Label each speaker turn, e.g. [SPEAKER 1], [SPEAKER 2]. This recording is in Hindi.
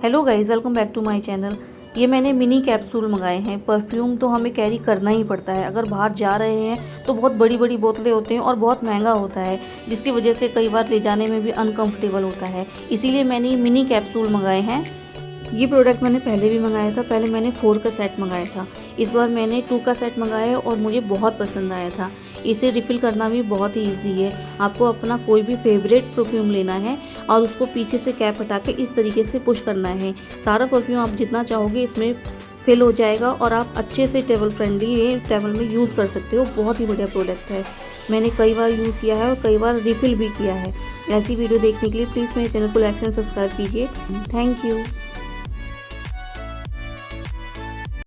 [SPEAKER 1] Hello guys, welcome back to my channel. ये मैंने मिनी कैप्सूल मंगाए हैं। परफ्यूम तो हमें कैरी करना ही पड़ता है, अगर बाहर जा रहे हैं तो बहुत बड़ी बड़ी बोतलें होती हैं और बहुत महंगा होता है, जिसकी वजह से कई बार ले जाने में भी अनकंफर्टेबल होता है। इसीलिए मैंने ये मिनी कैप्सूल मंगाए हैं। ये प्रोडक्ट मैंने पहले भी मंगाया था। पहले मैंने 4 का सेट मंगाया था, इस बार मैंने 2 का सेट मंगाया और मुझे बहुत पसंद आया था। इसे रिफ़िल करना भी बहुत ही ईजी है। आपको अपना कोई भी फेवरेट परफ्यूम लेना है और उसको पीछे से कैप हटा के इस तरीके से पुश करना है। सारा परफ्यूम आप जितना चाहोगे इसमें फिल हो जाएगा और आप अच्छे से ट्रैवल फ्रेंडली ये ट्रैवल में यूज़ कर सकते हो। बहुत ही बढ़िया प्रोडक्ट है। मैंने कई बार यूज़ किया है और कई बार रिफ़िल भी किया है। ऐसी वीडियो देखने के लिए प्लीज़ मेरे चैनल को लाइक एंड सब्सक्राइब कीजिए। Thank you.